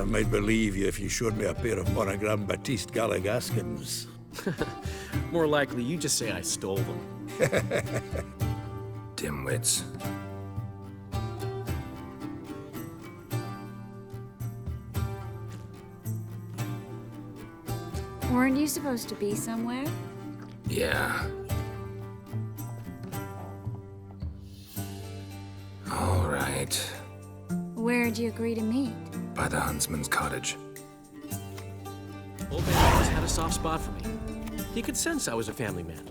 I might believe you if you showed me a pair of monogram Batiste Galligaskins. More likely, you just say I stole them. Dimwits. Weren't you supposed to be somewhere? Yeah. All right. Where'd you agree to meet? By the huntsman's cottage. Old man always had a soft spot for me. He could sense I was a family man.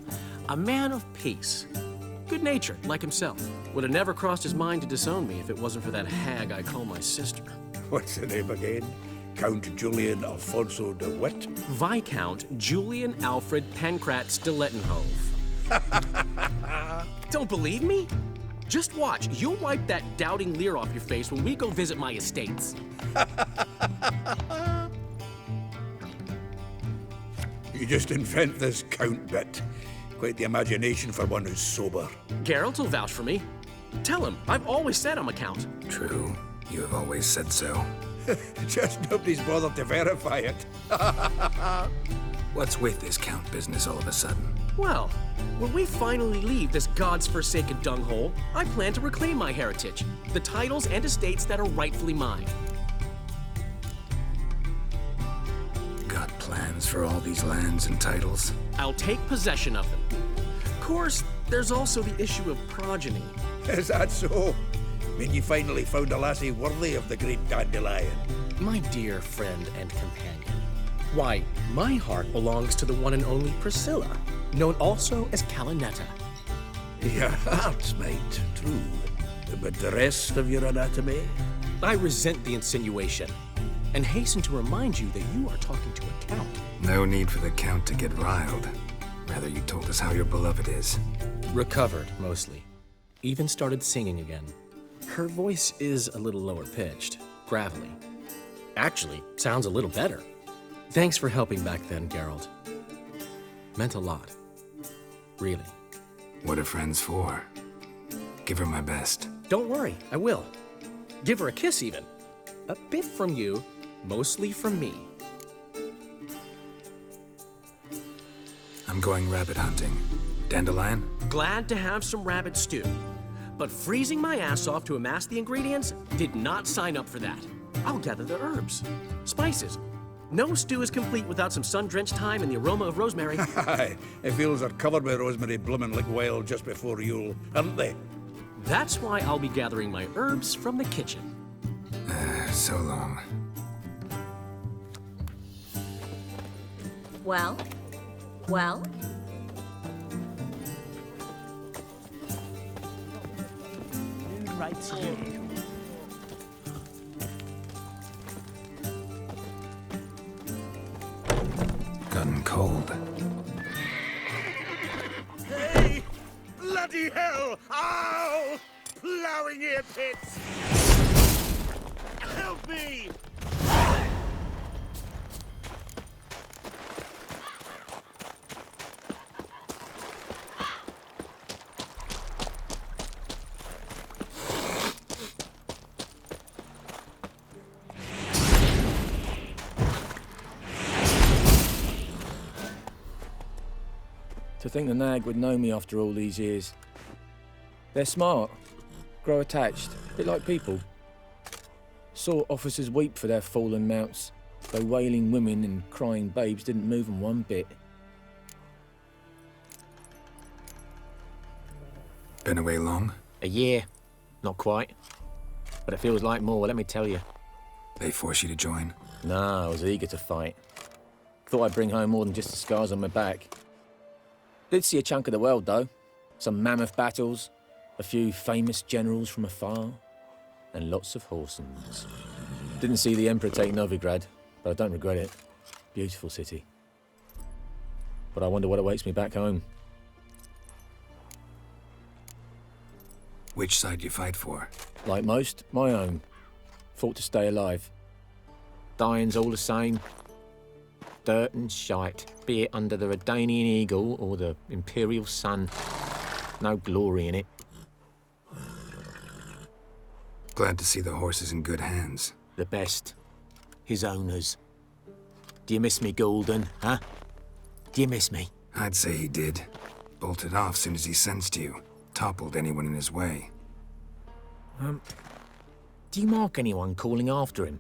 A man of peace. Good-natured, like himself. Would have never crossed his mind to disown me if it wasn't for that hag I call my sister. What's the name again? Count Julian Alfonso de Witt? Viscount Julian Alfred Pancrat Stilettenhove. Don't believe me? Just watch. You'll wipe that doubting leer off your face when we go visit my estates. You just invent this count bit. Quite the imagination for one who's sober. Geralt will vouch for me. Tell him, I've always said I'm a count. True. You have always said so. Just nobody's bothered to verify it. What's with this count business all of a sudden? Well, when we finally leave this God's forsaken dunghole, I plan to reclaim my heritage, the titles and estates that are rightfully mine. Got plans for all these lands and titles? I'll take possession of them. Of course, there's also the issue of progeny. Is that so? Mean you finally found a lassie worthy of the great dandelion? My dear friend and companion. Why, my heart belongs to the one and only Priscilla, known also as Calinetta. Your heart's mate, true. But the rest of your anatomy? I resent the insinuation, and hasten to remind you that you are talking to a count. No need for the count to get riled. Rather, you told us how your beloved is. Recovered, mostly. Even started singing again. Her voice is a little lower pitched, gravelly. Actually, sounds a little better. Thanks for helping back then, Geralt. Meant a lot. Really. What are friends for? Give her my best. Don't worry, I will. Give her a kiss, even. A bit from you, mostly from me. I'm going rabbit hunting. Dandelion? Glad to have some rabbit stew. But freezing my ass off to amass the ingredients did not sign up for that. I'll gather the herbs, spices. No stew is complete without some sun-drenched thyme and the aroma of rosemary. Aye, the fields are covered with rosemary blooming like wild just before Yule, aren't they? That's why I'll be gathering my herbs from the kitchen. So long. Well? Well? Right here. Gotten cold. Hey! Bloody hell! Ow! Plowing ear pits! Help me! To think the nag would know me after all these years. They're smart, grow attached, a bit like people. Saw officers weep for their fallen mounts, though wailing women and crying babes didn't move them one bit. Been away long? A year. Not quite. But it feels like more, let me tell you. They force you to join? Nah, I was eager to fight. Thought I'd bring home more than just the scars on my back. Did see a chunk of the world, though. Some mammoth battles, a few famous generals from afar, and lots of horsens. Didn't see the Emperor take Novigrad, but I don't regret it. Beautiful city. But I wonder what awaits me back home. Which side you fight for? Like most, my own. Fought to stay alive. Dying's all the same. Dirt and shite, be it under the Redanian Eagle or the Imperial Sun. No glory in it. Glad to see the horse is in good hands. The best. his owners. Do you miss me, Golden, huh? Do you miss me? I'd say he did. Bolted off soon as he sensed you. Toppled anyone in his way. Do you mark anyone calling after him?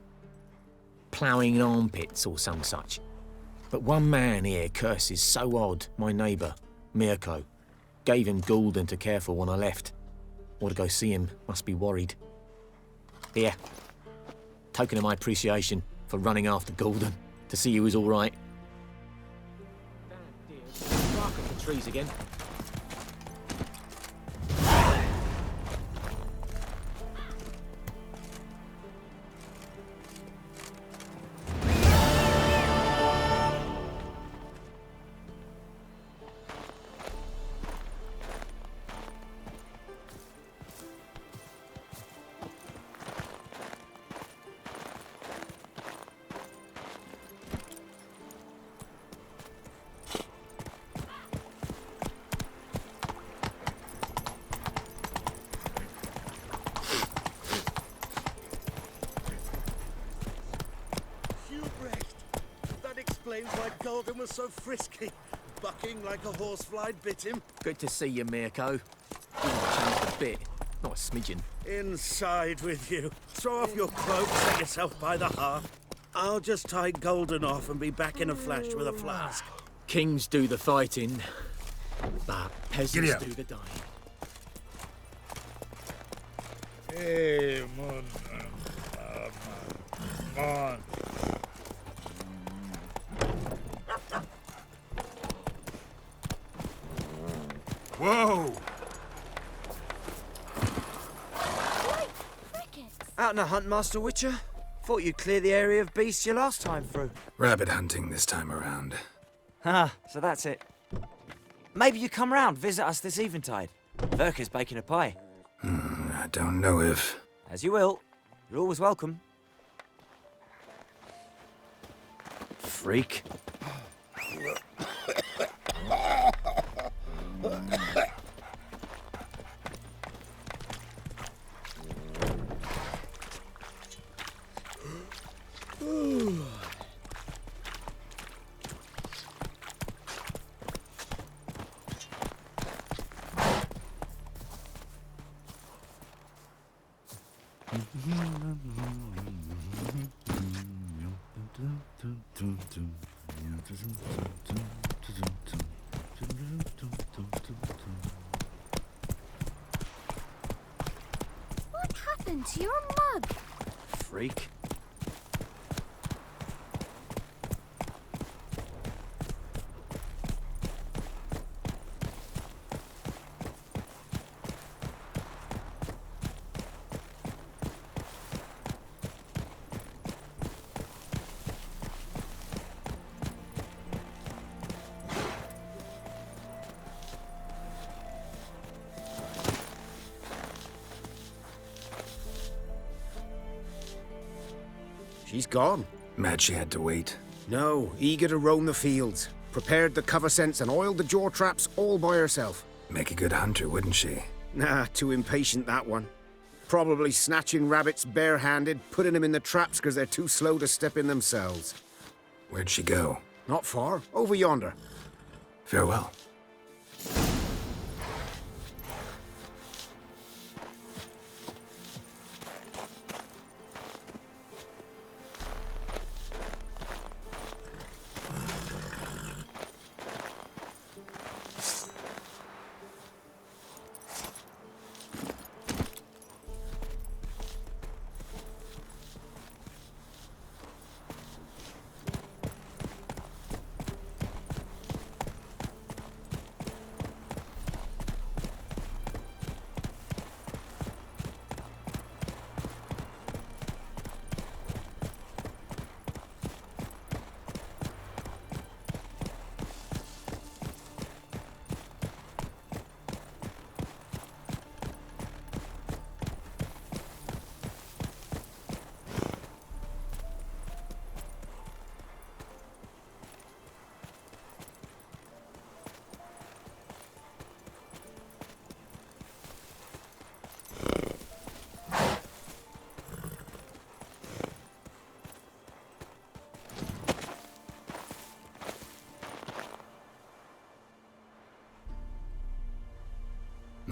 Ploughing in armpits or some such? But one man here curses so odd, my neighbour, Mirko. Gave him Golden to care for when I left. Ought to go see him, must be worried. Here. Token of my appreciation for running after Golden, to see he was all right. Damn dear, bark up the trees again. Why Golden was so frisky, bucking like a horsefly bit him. Good to see you, Mirko. You've changed a bit, not a smidgen. Inside with you. Throw off your cloak, set yourself by the hearth. I'll just tie Golden off and be back in a flash with a flask. Kings do the fighting, but peasants up. do the dying. Hey, man. Whoa! Crickets. Out on a hunt, Master Witcher? Thought you'd clear the area of beasts your last time through. Rabbit hunting this time around. Ah, so that's it. Maybe you come round, visit us this eventide. Verka's baking a pie. I don't know if... As you will. You're always welcome. Freak. What happened to your mug? Freak. She's gone. Mad she had to wait. No, eager to roam the fields. Prepared the cover scents and oiled the jaw traps all by herself. Make a good hunter, wouldn't she? Nah, too impatient, that one. Probably snatching rabbits barehanded, putting them in the traps because they're too slow to step in themselves. Where'd she go? Not far. Over yonder. Farewell.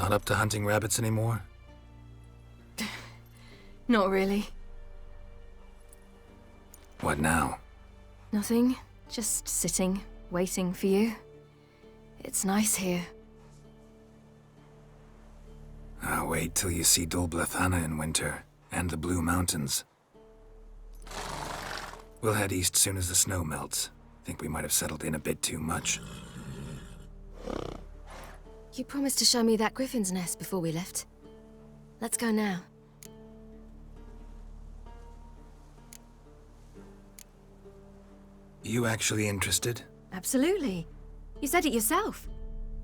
Not up to hunting rabbits anymore? Not really. What now? Nothing. Just sitting, waiting for you. It's nice here. I'll wait till you see Dol Blethana in winter, and the Blue Mountains. We'll head east soon as the snow melts. Think we might have settled in a bit too much. You promised to show me that griffin's nest before we left. Let's go now. You actually interested? Absolutely. You said it yourself.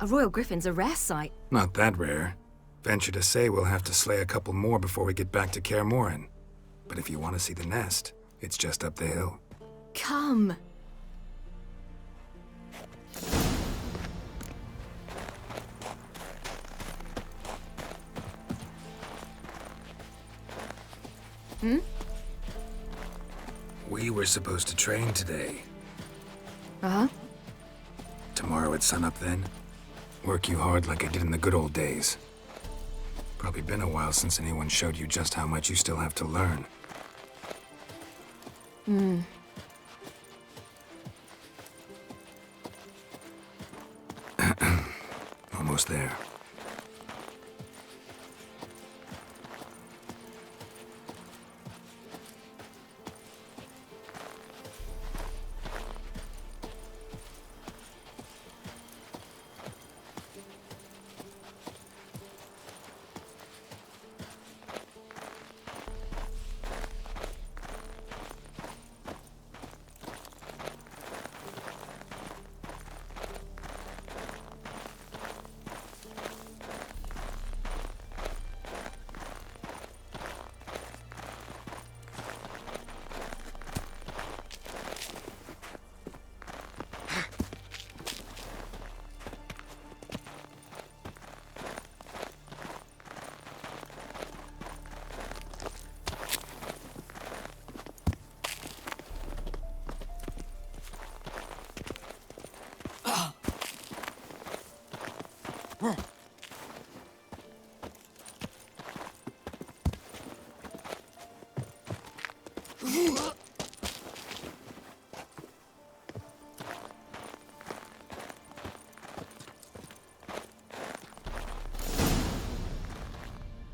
A royal griffin's a rare sight. Not that rare. Venture to say we'll have to slay a couple more before we get back to Kaer Morhen. But if you want to see the nest, it's just up the hill. Come. Hmm? We were supposed to train today. Uh-huh. Tomorrow at sunup then? Work you hard like I did in the good old days. Probably been a while since anyone showed you just how much you still have to learn. Hmm. Almost there.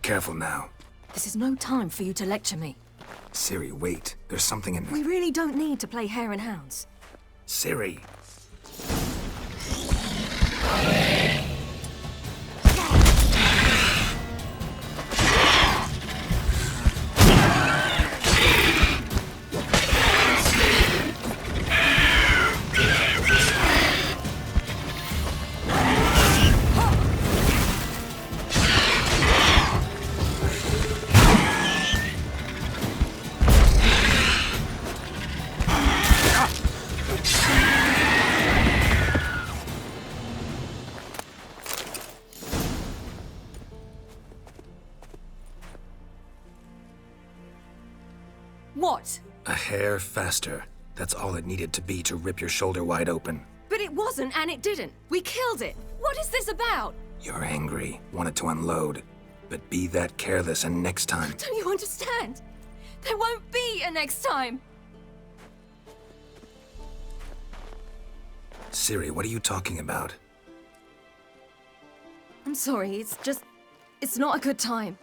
Careful now. This is no time for you to lecture me. Ciri, wait. There's something in... We really don't need to play hare and hounds. Ciri! What? A hair faster. That's all it needed to be to rip your shoulder wide open. But it wasn't, and it didn't. We killed it. What is this about? You're angry, wanted to unload. But be that careless and next time... Don't you understand? There won't be a next time. Ciri, what are you talking about? I'm sorry, it's not a good time.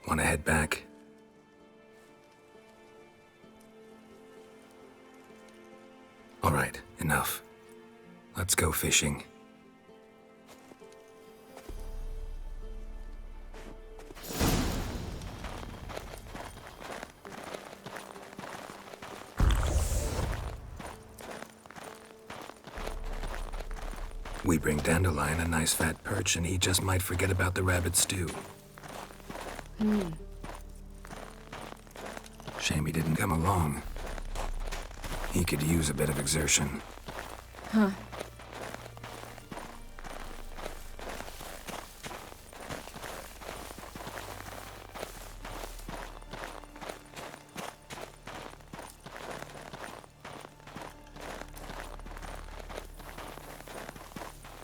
Want to head back? All right, enough. Let's go fishing. We bring Dandelion a nice fat perch, and he just might forget about the rabbit stew. Shame he didn't come along. He could use a bit of exertion. Huh.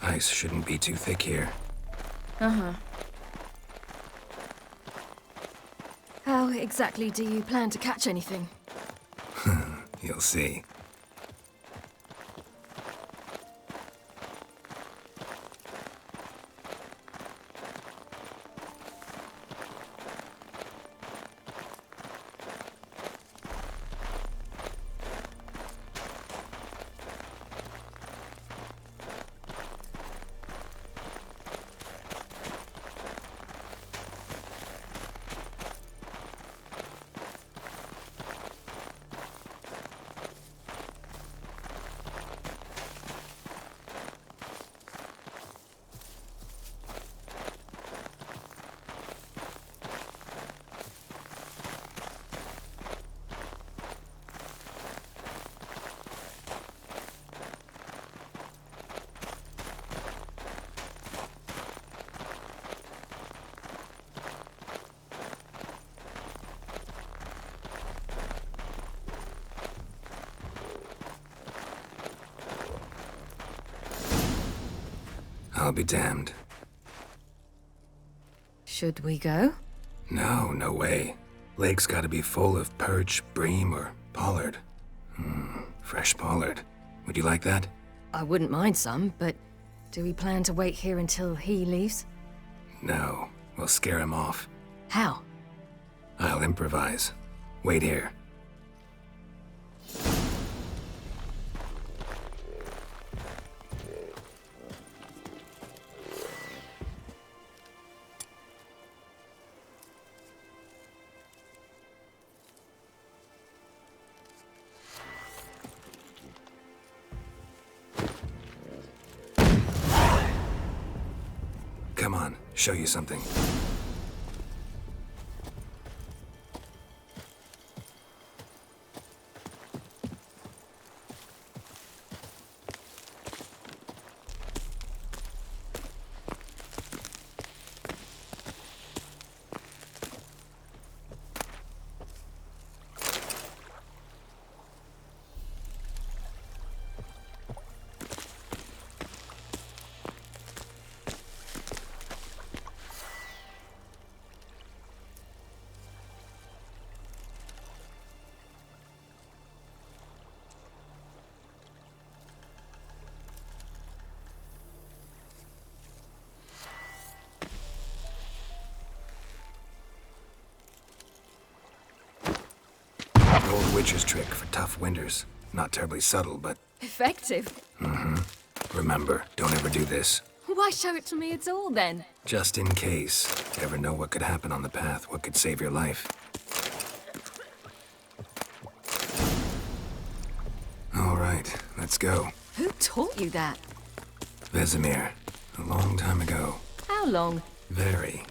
Ice shouldn't be too thick here. Uh-huh. How exactly do you plan to catch anything? You'll see. I'll be damned. Should we go? No, no way. Lake's gotta be full of perch, bream, or pollard. Fresh pollard. Would you like that? I wouldn't mind some, but do we plan to wait here until he leaves? No, we'll scare him off. How? I'll improvise. Wait here. Come on, show you something. Old witch's trick for tough winters. Not terribly subtle, but... Effective? Remember, don't ever do this. Why show it to me at all, then? Just in case. Ever know what could happen on the path, what could save your life. All right, let's go. Who taught you that? Vesemir. A long time ago. How long? Very.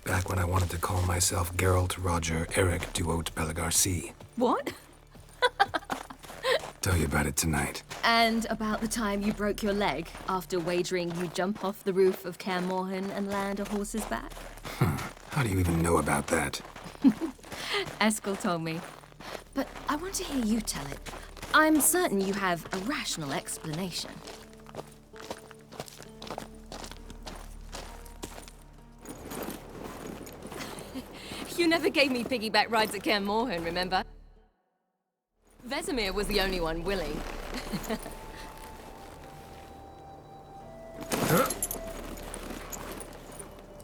Back when I wanted to call myself Geralt Roger Eric Duote Bellegarcie. What? Tell you about it tonight. And about the time you broke your leg after wagering you'd jump off the roof of Kaer Morhen and land a horse's back? How do you even know about that? Eskel told me. But I want to hear you tell it. I'm certain you have a rational explanation. You never gave me piggyback rides at Kaer Morhen, remember? Vesemir was the only one willing.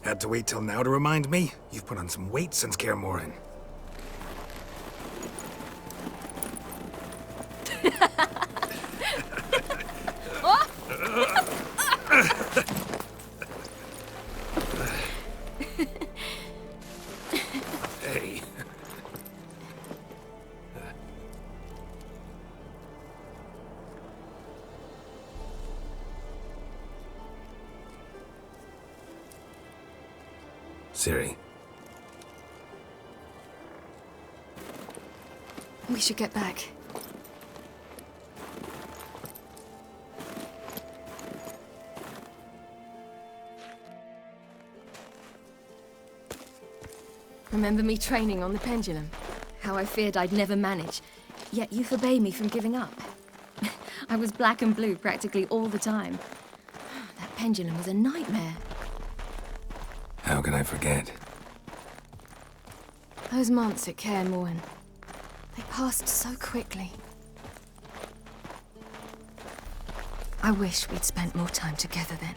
Had to wait till now to remind me? You've put on some weight since Kaer Morhen. Hey. Ciri. We should get back. Remember me training on the pendulum? How I feared I'd never manage, yet you forbade me from giving up. I was black and blue practically all the time. That pendulum was a nightmare. How can I forget? Those months at Kaer Morhen, they passed so quickly. I wish we'd spent more time together then.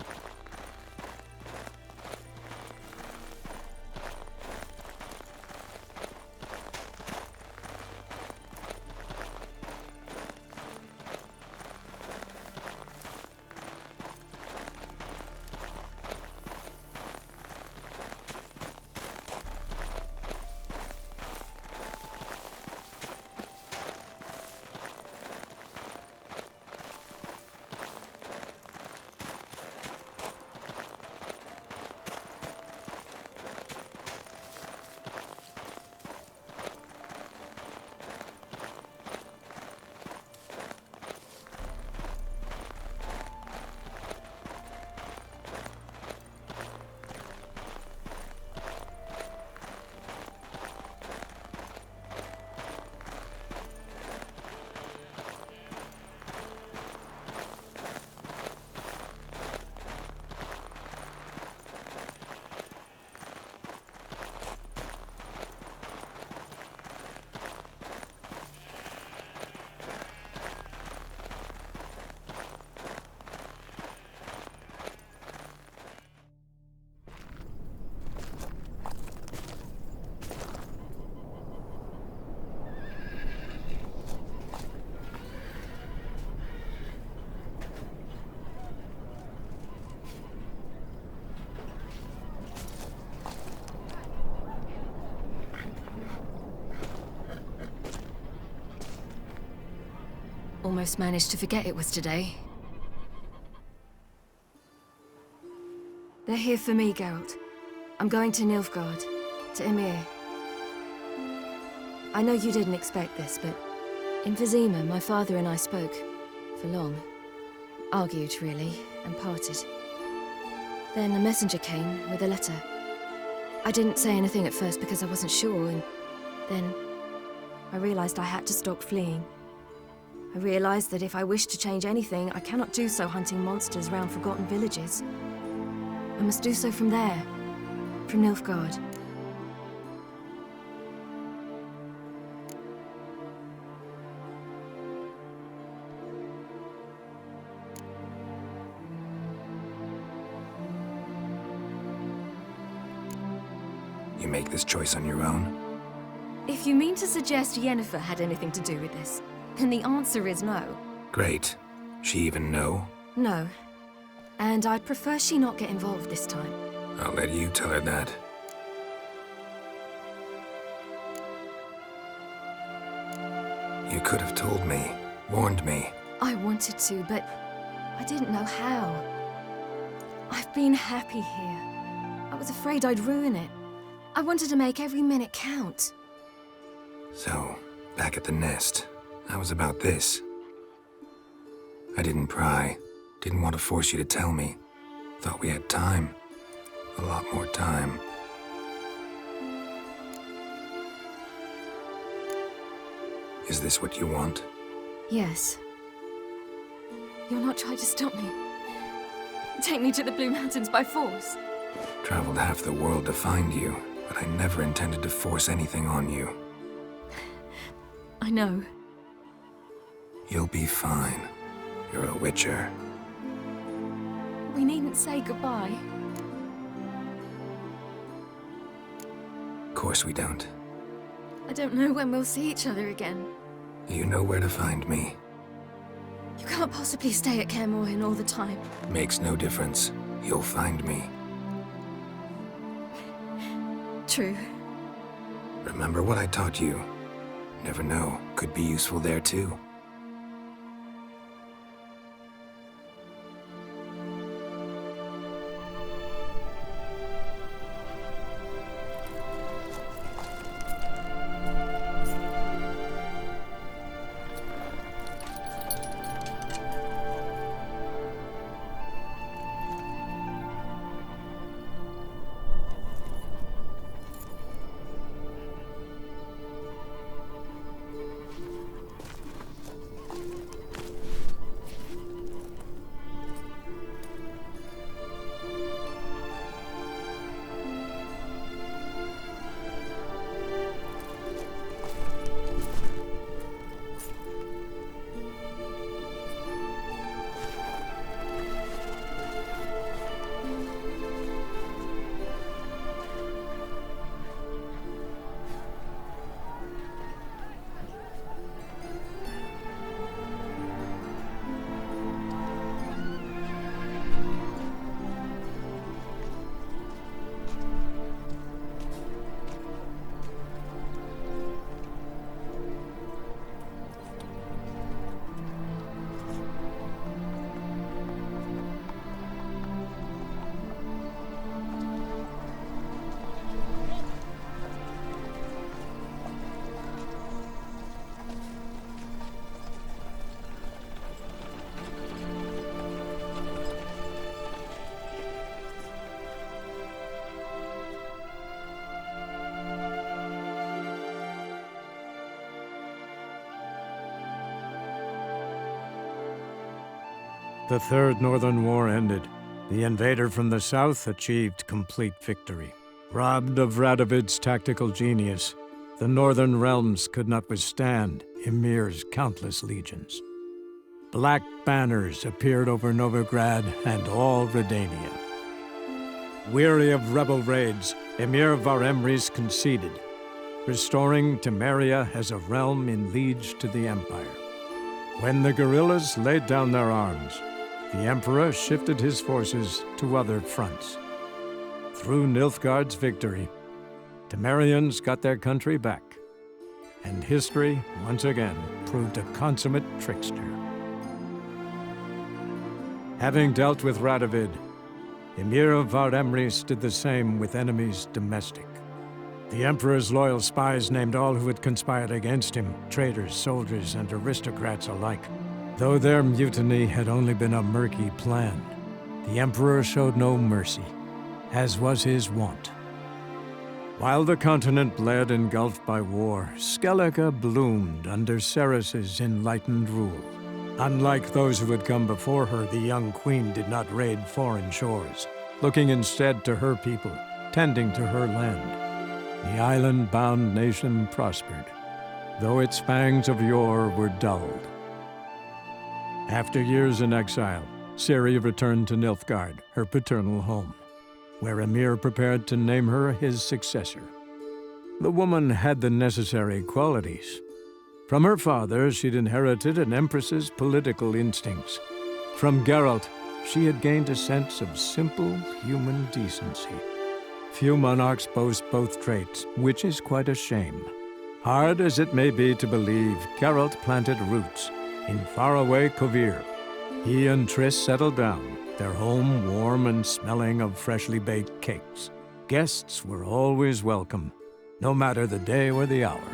Almost managed to forget it was today. They're here for me, Geralt. I'm going to Nilfgaard, to Emir. I know you didn't expect this, but in Vizima, my father and I spoke for long. Argued, really, and parted. Then a messenger came with a letter. I didn't say anything at first because I wasn't sure, and then I realized I had to stop fleeing. I realized that if I wish to change anything, I cannot do so hunting monsters round forgotten villages. I must do so from there, from Nilfgaard. You make this choice on your own? If you mean to suggest Yennefer had anything to do with this, then the answer is no. Great. She even know? No. And I'd prefer she not get involved this time. I'll let you tell her that. You could have told me, warned me. I wanted to, but I didn't know how. I've been happy here. I was afraid I'd ruin it. I wanted to make every minute count. So, back at the nest, I was about this. I didn't pry. Didn't want to force you to tell me. Thought we had time. A lot more time. Is this what you want? Yes. You're not trying to stop me. Take me to the Blue Mountains by force. Traveled half the world to find you, but I never intended to force anything on you. I know. You'll be fine. You're a Witcher. We needn't say goodbye. Of course we don't. I don't know when we'll see each other again. You know where to find me. You can't possibly stay at Kaer Morhen all the time. Makes no difference. You'll find me. True. Remember what I taught you. Never know. Could be useful there too. The Third Northern War ended. The invader from the south achieved complete victory. Robbed of Radovid's tactical genius, the northern realms could not withstand Ymir's countless legions. Black banners appeared over Novigrad and all Redania. Weary of rebel raids, Ymir Varemrys conceded, restoring Temeria as a realm in liege to the Empire. When the guerrillas laid down their arms, the Emperor shifted his forces to other fronts. Through Nilfgaard's victory, Temerians got their country back, and history once again proved a consummate trickster. Having dealt with Radovid, Ymir of Varemrys did the same with enemies domestic. The Emperor's loyal spies named all who had conspired against him, traitors, soldiers, and aristocrats alike. Though their mutiny had only been a murky plan, the Emperor showed no mercy, as was his wont. While the continent bled engulfed by war, Skellige bloomed under Ceres's enlightened rule. Unlike those who had come before her, the young queen did not raid foreign shores, looking instead to her people, tending to her land. The island-bound nation prospered, though its fangs of yore were dulled. After years in exile, Ciri returned to Nilfgaard, her paternal home, where Ymir prepared to name her his successor. The woman had the necessary qualities. From her father, she'd inherited an empress's political instincts. From Geralt, she had gained a sense of simple human decency. Few monarchs boast both traits, which is quite a shame. Hard as it may be to believe, Geralt planted roots in faraway Kovir. He and Triss settled down, their home warm and smelling of freshly baked cakes. Guests were always welcome, no matter the day or the hour.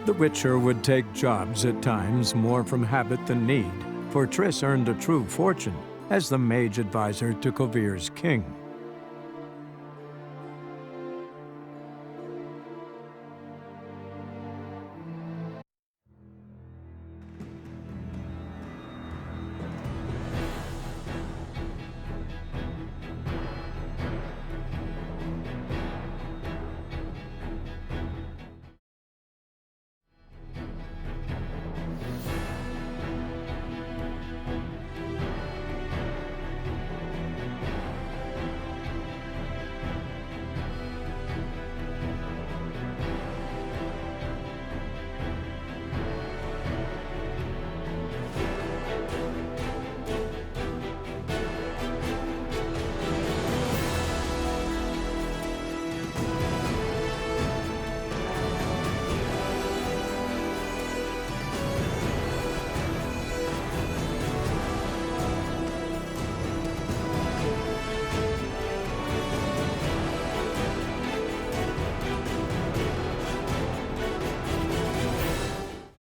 The Witcher would take jobs at times more from habit than need, for Triss earned a true fortune as the mage advisor to Kovir's king.